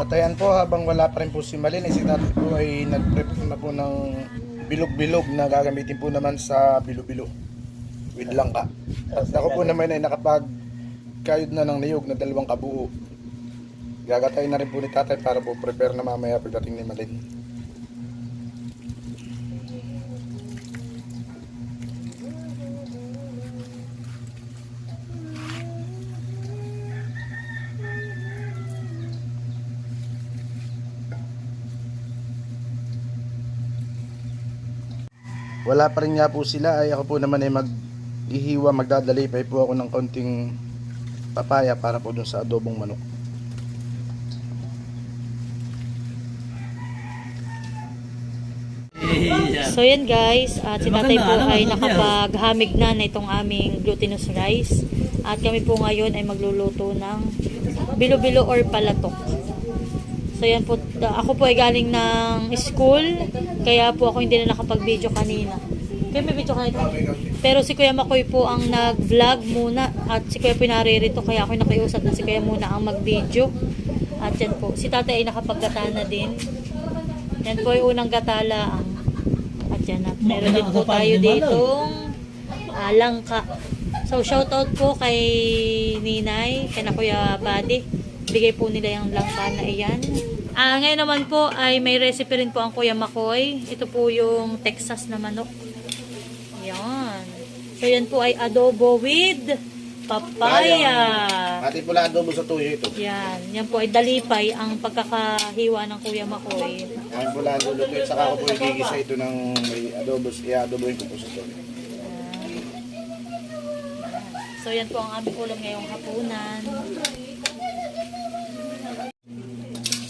At ayan po, habang wala pa rin po si Malin, si tatay po ay nag-prepare na po ng bilog-bilog na gagamitin po naman sa bilo-bilo with langka. At ako po naman ay nakapag-kayod na ng niyog na 2 kabuo. Gagatayin na rin po ni tatay para po prepare na mamaya pagdating ni Malin. Wala pa rin nga po sila, ay ako po naman ay maghihiwa, magdadalipay po ako ng konting papaya para po dun sa adobong manok. So yan guys, at si tatay po ay nakapaghamig na itong aming glutinous rice. At kami po ngayon ay magluluto ng bilo-bilo or palatok. So yan po, ako po ay galing ng school, kaya po ako hindi na nakapag-video kanina. Kaya may video kanina. Pero si Kuya Makoy po ang nag-vlog muna at si Kuya pinaririto, kaya ako nakiusap na si Kuya muna ang mag-video. At yan po, si tatay ay nakapag-gata na din. Yan po ay unang gatala ang at yan at meron din po tayo ditong langka. So shoutout po kay Ninay, kay na Kuya Buddy. Bigay po nila yung langka na iyan. Ngayon naman po ay may recipe rin po ang Kuya Makoy. Ito po yung Texas na manok. Yan. So yan po ay adobo with papaya. Pati pula adobo sa tuyo ito. Yan. Yan po ay dalipay ang pagkakahiwa ng Kuya Makoy. Yan pula adobo ito. Saka ko po igigisa ito ng may adobo. I-adobohin ko po sa tuyo. So yan po ang aming ulam ngayong hapunan.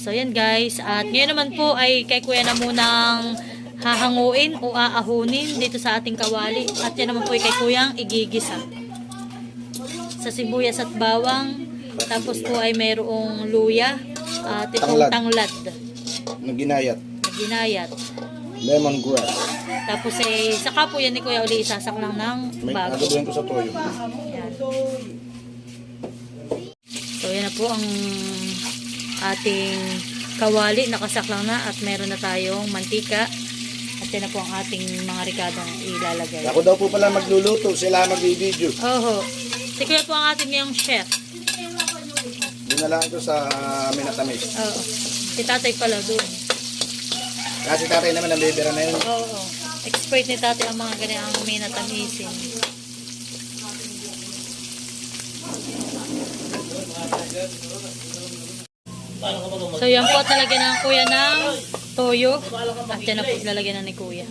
So yan guys, at ngayon naman po ay kay Kuya na munang hahanguin o aahunin dito sa ating kawali. At yan naman po ay kay Kuyang igigisa. Sa sibuyas at bawang, tapos po ay mayroong luya at itong tanglad. Naginayat. Ginayat. Lemongrass. Tapos ay saka po yan ni Kuya uli isasak lang ng May bago. adobohin ko sa tuyo. Yan. So yan na po ang ating kawali, nakasaklang na at meron na tayong mantika at yan na po ang ating mga ricadong ilalagay. Ako daw po pala magluluto, sila mag-video. Oho. Si Kuya po ang ating ngayong chef. Dinala ito sa Minatamis. Oo. Si tatay pala doon. Kasi tatay naman ang bibira na yun. Oo. Expert ni tatay ang mga ganyan ang minatamisin. So yan po talaga ng Kuya ng toyo at yan na po lalagyan na ni Kuya.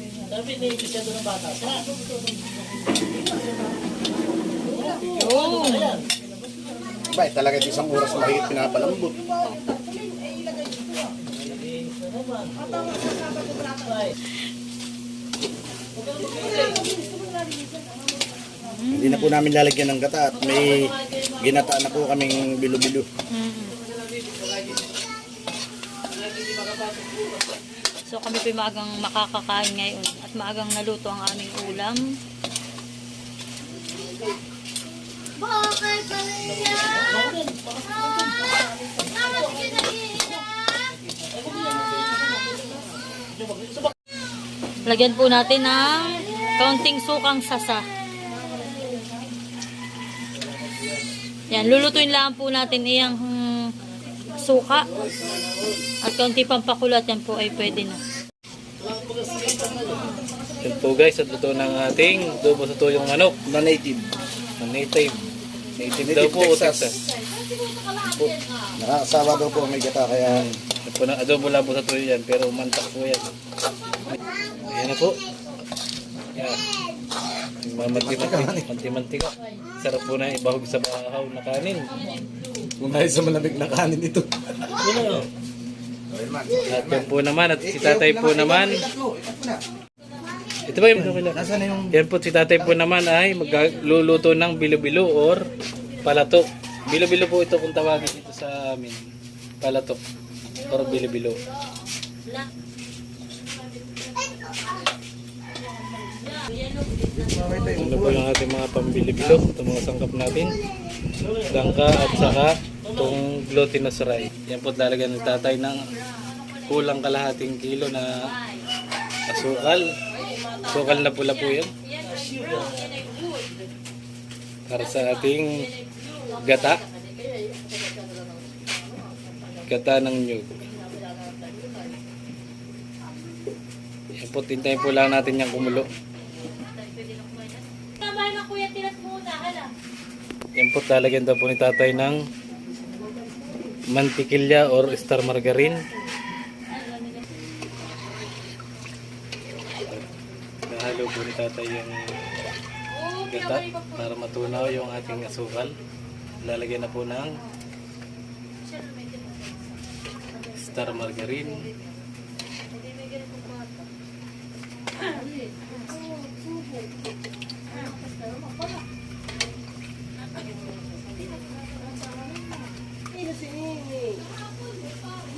Oh. Ba, talaga isang oras mahigit pinapalambot. Hindi na po namin lalagyan ng gata at may ginata na po kaming bilo-bilo. So kami po maagang makakakain ngayon at maagang naluto ang aming ulam. Lagyan po natin ng kaunting sukang sasa. Yan, lulutuin lang po natin iyang suka at kaunti pampakulat, yan po ay pwede na. Yan po guys, at luto ng ating adobo sa tuyong manok Na native. na native. Native daw po o Texas. Po, nakakasawa daw po may gata kaya Yan po ng adobo labo sa tuyo yan, pero mantak po yan. Ayan na po. Yan. Manti-mantika. Sarap po na ibahog sa bahaw na kanin. kung dahil sa malamig na kanin ito. At yan po naman, at si tatay po naman. Ito ba yung Nasaan na yung yan po si tatay po naman ay magluluto ng bilo-bilo or palatok. Bilo-bilo po ito kung tawagin dito sa amin. Palatok or bilo-bilo. Ano po yung ating mga pambili-bilo, itong mga sangkap natin. Langka at saka itong glutinous rice. Yan po talaga ng tatay ng kulang kalahating kilo na asukal. Asukal na pula po yan. Para sa ating gata. Gata ng nyug. Yan po, tintayin po lang natin yung kumulo. Yan po, talagyan daw po ni tatay ng mantikilya or star margarine. Nahalo po ni tatay yung gata para matunaw yung ating asukal. Lalagyan na po ng star margarine.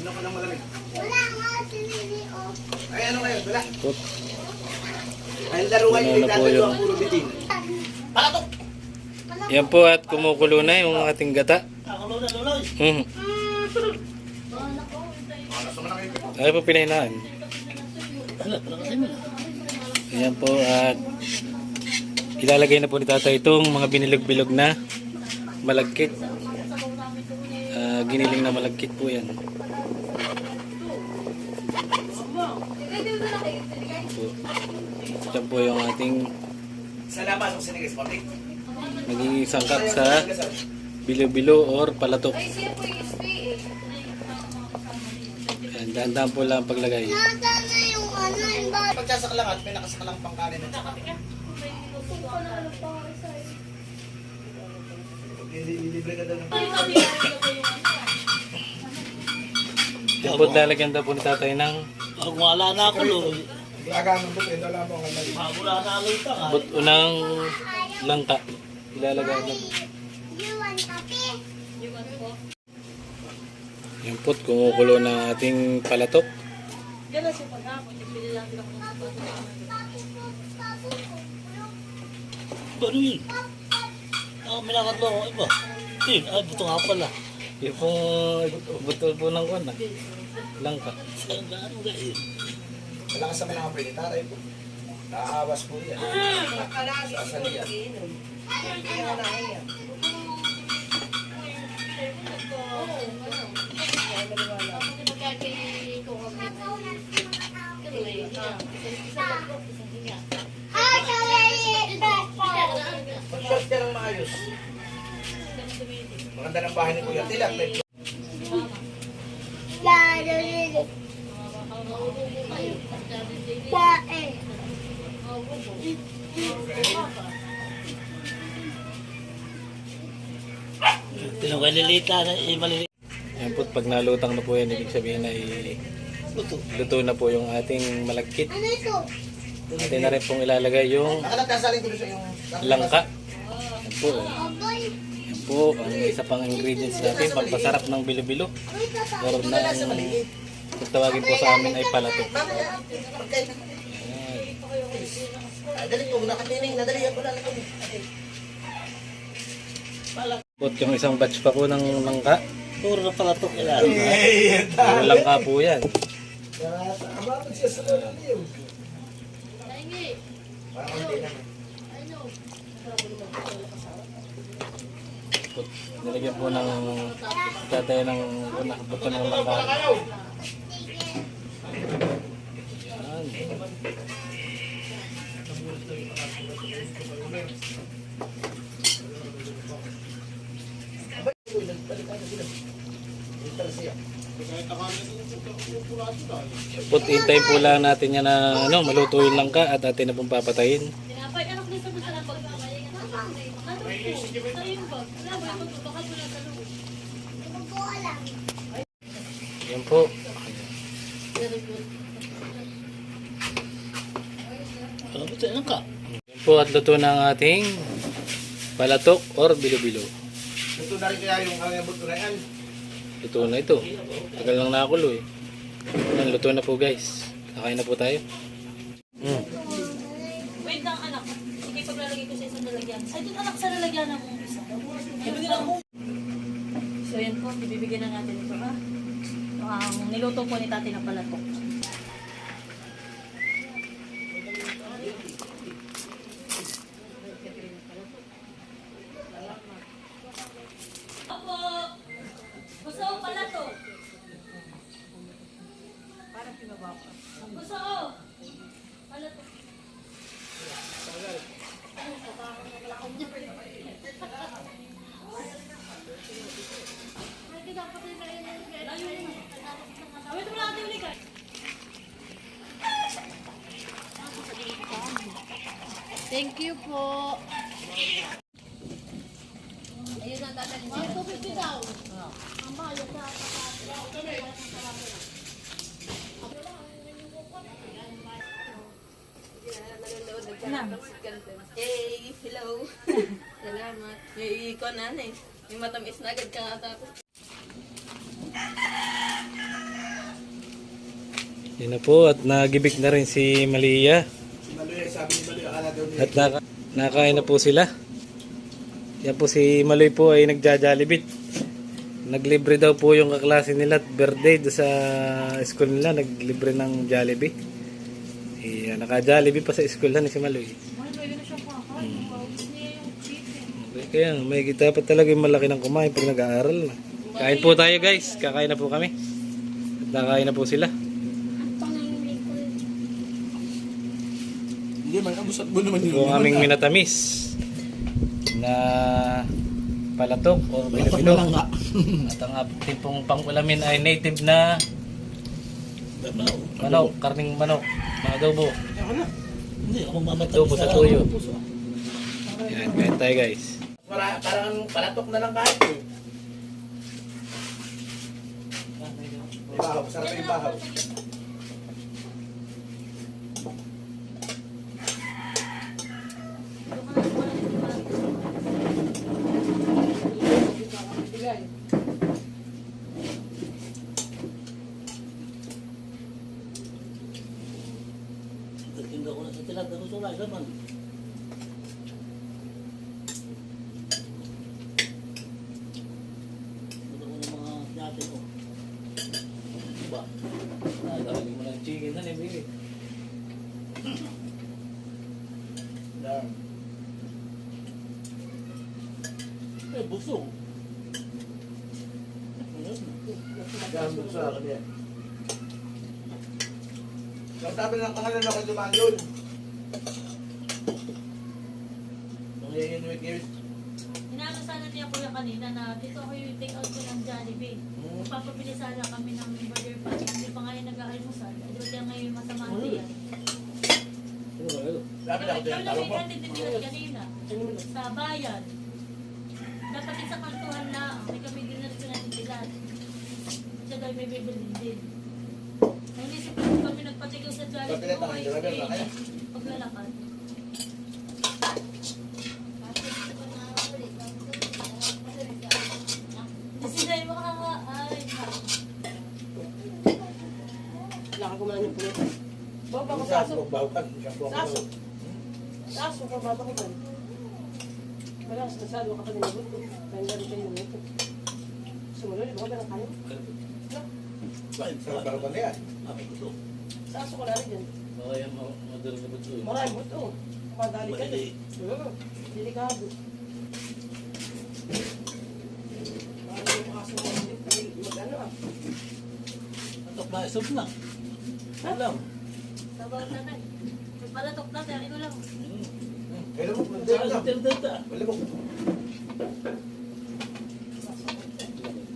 Ano ka nang malamig? Wala nga, sinini o. Ay, ano ngayon? Wala. Put. Ay, laruan Ano yung na po nagdadalo yun? ang puro bitin. Palatok! Yan po at kumukulo na yung ating gata. Ay po pinahinaan. Ayan po at ilalagay na po ni tatay itong mga binilog-bilog na malagkit. Giniling na malagkit po yan. Ito po yung ating Salamat sa sinigas, Patik. magiging sangkap sa bilo-bilo or palatok. Ayan, dahan-dahan po lang ang paglagay. Pagsasak lang at may nakasakalang pangkanin at saka. Libre ka daw ng... Yan po lalagyan daw po ni tatay ng Wala na ako lo. Lagang ng buto, ito lang po ang lalagay. Wala na ako ito. buto ng langka. Ilalagay na po. Yan po, kumukulo ng ating palatok. Ano yun? Minakat mo ako iba. Yun, ay buto nga pala. Yung pong buto po ng kuwan langka. Saan ba ano gaya? Malakas sa mga pwede, taray po. Naawas po yan. Sasali yan. Pag-shot ka ng maayos. Maganda ng bahay ni Kuya Tilak. Tinong kalilita na maliliit. Yan po, pag nalutang na po yan, ibig sabihin ay Buto. luto na po yung ating malagkit. Atin na rin pong ilalagay yung Nakalagkasaling ko doon sa yung... langka. Yan po. Yan po, ang isa pang ingredients natin, pampasarap ng bilo-bilo. Or ng, kung tawagin po sa amin ay palatok. Pagkain. Ayan. Ay, dali po, nakatining. Nadali ako lang. Po, yung isang batch pa po ng langka. Puro na palatok nila. Puro langka po yan. Abang siya sa lang yun. Parang hindi naman. Po, nilagyan po ng tatay ng buto ng langka. Ayan. Put, hintayin po lang natin yan na maluto yung langka at atin na pong papatayin. Yan po. Ano buto lang ka? Yan po at luto na ang ating palatok or bilo-bilo. Ito na rin kaya yung kanyang buto na yan. Luto na ito. Tagal lang nakakulo eh. Yan, luto na po guys. Kakain na po tayo. Wait lang anak. Sige, paglalagay ko sa isang lalagyan. Ay, doon anak sa lalagyan ng isa. So yan po ibibigyan na natin ito ha. Ito ang niluto po ni Tati ng palatok. Opo! Gusto ko palatok? Parang pinababa. Gusto ko! Palatok. Thank you po. Ayun ang dadalhin niya. 250 daw. Hey, hello. Salamat. May ikaw na eh. May matamis na agad ka nga tapos. Yun na po at nagibik na rin si Malia. Si Maloy, sabi ni Maloy, akala daw niya. At nakain na po sila. Yan po si Maloy po ay nagja-Jollibee. Naglibre daw po yung kaklase nila at birthday do sa school nila. Naglibre ng Jollibee. Naka-Jollibee pa sa school na si Maloy. Kaya may dapat talaga yung malaki ng kumain pag nag-aaral na. Kain po tayo guys. Kakain na po kami. At nakain na po sila. Hindi man, abusat mo naman Ito ang aming minatamis na palatok o Pilipino. At ang ating pong pang-ulamin ay native na manok, karning manok, na adobo. Hindi, ako mamatamis Adobo sa tuyo. Yan, kain tayo guys. Parang palatok na lang kahit eh. Bahaw, sarap yung bahaw. Nagtinda ko na sa tilag. Ako sa ulay naman. Ito ko ng mga nyate ko. Diba? Nagawin mo ng chicken na ni baby. Yan. Eh, busog. Yan, sa kanya. Sabi ng pangalan na kayo dumaan yun. Nangihinwit-ngiwit. Inaano sana niya kuya kanina na dito ako yung take out ko ng Jollibee. Papabili sana kami ng burger pan. Hindi pa nga yung nag-aalmusal. Doon kaya ngayon masama ang tiyan. Sabi na ako Ikaw din, lang tawag may mo. kantin kanina. Sa bayan. Dapat din sa kantuhan lang. May kami din na rin sila ng tilan. Siya daw may bibili din. Naisip ko kami nagpatigaw sa Jollibee. Papilit na kayo, driver na kaya? Paglalakad. Sinay mo ka ay. Laka ko man yung pulit. Baba ko Sa saso. bahukan. Saso. Saso ko baba ko man. Wala, sinasalo ka pa nilabot ko. Kaya nga rin kayo nilabot. Sumunod, baka ba ng kayo? Sa bahukan na yan. Saso ko na rin dyan. Baka yan maduro na buto. Maraming buto. Padali ka Madali. dyan. Delikado. Parang yung aso mo, mag-ano ah. Atok na, isog na. Alam. Sabaw na tayo. May palatok na tayo. Ito lang. Hello, Saan sa tenda? Wala mo.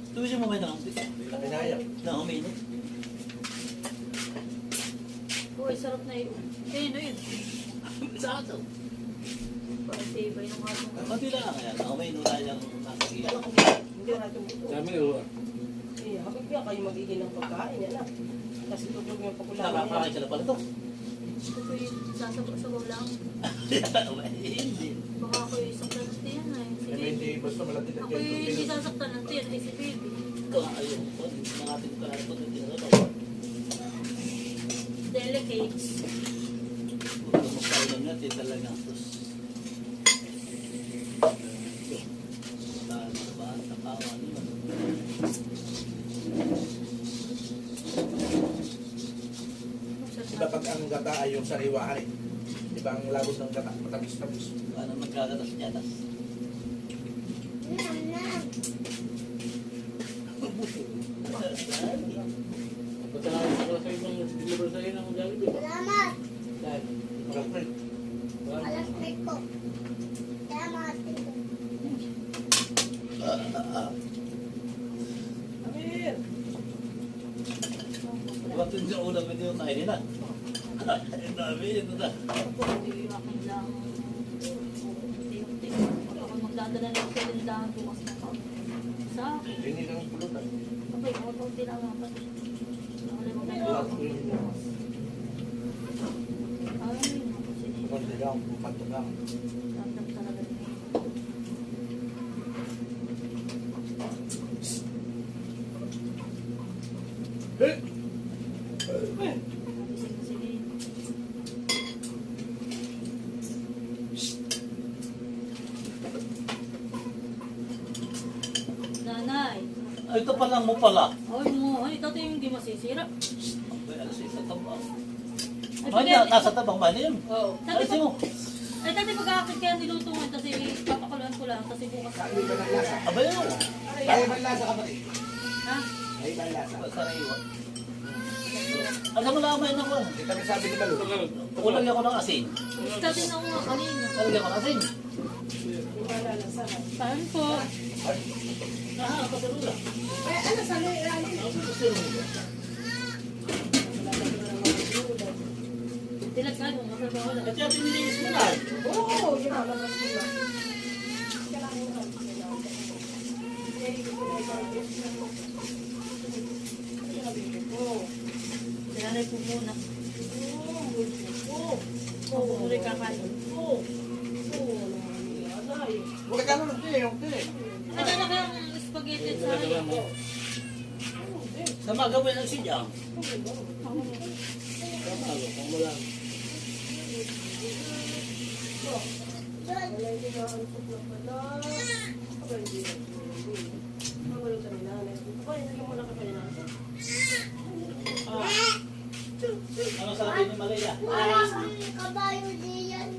Tuwis yung mamay na kampi. Pinaya. Na uminit. Uy, sarap na yun. Sino yun? Sa ato. Parang tibay ng aso. Pati lang kaya. Na uminit na yung nasa gila. Hindi na natin buto. Dami o. Eh, habang kaya kayo magiging ng pagkain yan ah. Kasi tutulog yung pagkulaman Nakakain sila pala to. Gusto ko yung sasabaw lang. Hindi. Baka ako yung saktan ng tiyan na eh. Si Hindi, baby. basta malapit na Ako yung hindi sasaktan ng tiyan ay si baby. Ito ang ayaw ko. Mga ating kalaan ko. Hindi na ito. Delicates. Ito magkailan natin talaga. Tapos. Sa ba? Sa kawan. yung sariwa eh. Diba ang labos ng gata, matamis-tamis. Paano magkagatas yatas? Pasalamat ko sa ibang deliver sa iyo ng Jollibee. Salamat. Dahil, Malapit. Alas may ko. Salamat. Amir! Bakit yung ulam hindi yung kainin na? Ang dami yun na. Ako, hindi akin lang. Unti-unti. Ako magdadala ng kalindahan bukas na ako. Sa akin. Hindi lang pulutan. Abay, unti lang ako. Wala mo kayo. Ay, naku, sige. Konti lang, panto lang. Ramdam talaga niya. Sige, sige. Nanay. Ay, ito pa lang mo pala. Ay mo, ay dati yung hindi masisira. Ay, alas isa tabang. Ay, Ay, nasa tabang ba niya yun? Oh, dati Alisin mo. ay dati pag-aakit kaya niluto mo kasi papakuluan ko lang kasi bukas. Ay, ba ng lasa? Abay yun. Ay, ba ng lasa kapatid? Ha? Ay, ba ng lasa? Sariwa. Alam mo lamay na ko. Hindi kami sabi ni Malu. Kulang ako ng asin. Dati na ako nga kanina. Lalagyan ko ng asin. Saan po? Ah, pasalula. Dilag ka mo, masasawa lang. At yan, pinilinis mo na. Oo, yun ang labas nila. Sinanay po muna. Oo, muli kakain. Huwag ka naman, hindi, yung hindi. Ay, na kayang spaghetti at sayang. Sa magawin ang sidyang. Ano sa akin ni Malaya? Alas may kabayo diyan.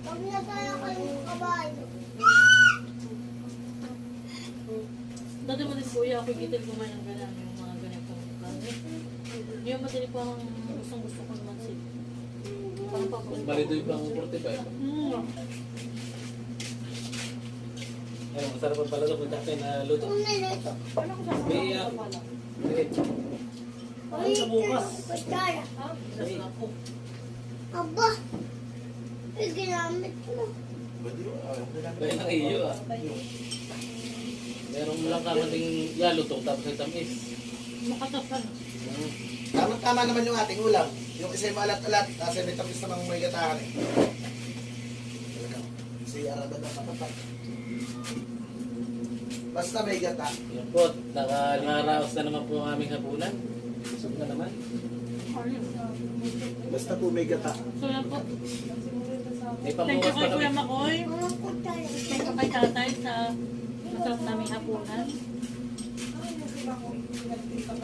Pag nasaya kayong kabayo. Dati mo din kuya, ako igitil kumain ng gano'n, yung mga ganitong gamit. Yung madali po ang gustong gusto ko naman sila. Parang papunta. Bali doon pang 45. Ay, masarap ang pala ito kung dati na luto. Kung nilito. May, Ay, sa bukas. kutsara. Sabi ako. Aba. Ay, ginamit mo. Kaya ng iyo ah. Meron lang kamating yalutong tapos ay tamis. Makatapan. Tama-tama naman yung ating ulam. Yung isa yung alat-alat, kasi may tamis namang may gatahan eh. Si Arabad na kapatid. Basta may gata. Yan po, nakaraos na naman po ang aming hapunan. Busog na naman. Basta po may gata. So yan po. May Thank you pambukas pa kay kami. Kuya Makoy. Mga kutsara. Thank you kay tatay sa masarap naming hapunan.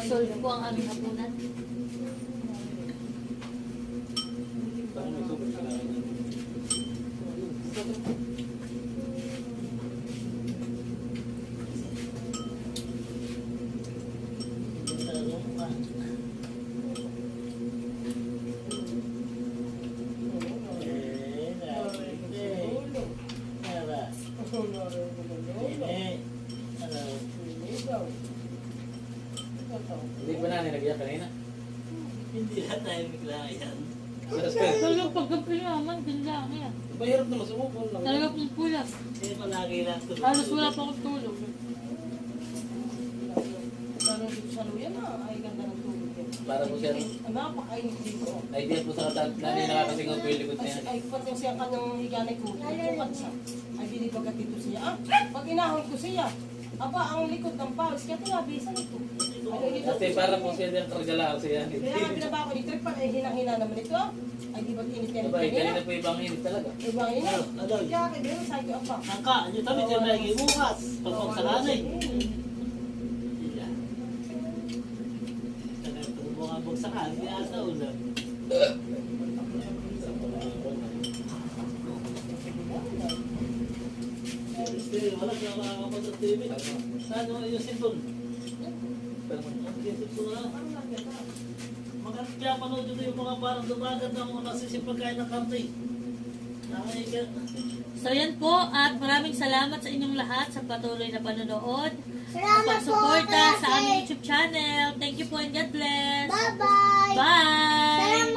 Solve po ang aming hapunan. Parang may super kailangan niya. Hindi ba na nilagyan kanina? Hindi na tayo naglayan. Talagang pagkapi naman, din lang yan. Mahirap naman sumupon lang. Talaga pong pula. Eh, palagi lang ito. Halos wala pa akong tulog. Lalo dito sa luya na, ay ganda ng tulog yan. Para po siya, Ang napakainit dito. idea po sa katal, nani nakakasingaw po yung likod na yan. Ay, pati siya kanyang higanay ko, tutukan siya. Ay, binibagat dito siya. Ah, pag inahon ko siya, aba, ang likod ng pawis, kaya tinabisan ito. Ay, dito. Kasi para po siya din kargalao siya. Kaya nga pinaba ko dito, pag hinang-hina naman ito, ah. Ay, di ba't init yan? Diba, kanina po ibang init talaga. Diba, ina? Ano? Kaya, kaya, sabi ko, aba. Angka, yung tabi siya may imukas. Pagpagsalanay. Wala. Wala ka makakapag sa TV. Saan yung cellphone? Yung cellphone na. Maganda kaya panood dito yung mga parang dumagat ng mga nasisip pagkain ng karte. Nakaiga. So yan po at maraming salamat sa inyong lahat sa patuloy na panonood. Salamat po, Pagsuporta Kuya sa aming YouTube channel. Thank you po and God bless. Bye-bye. Bye! Salamat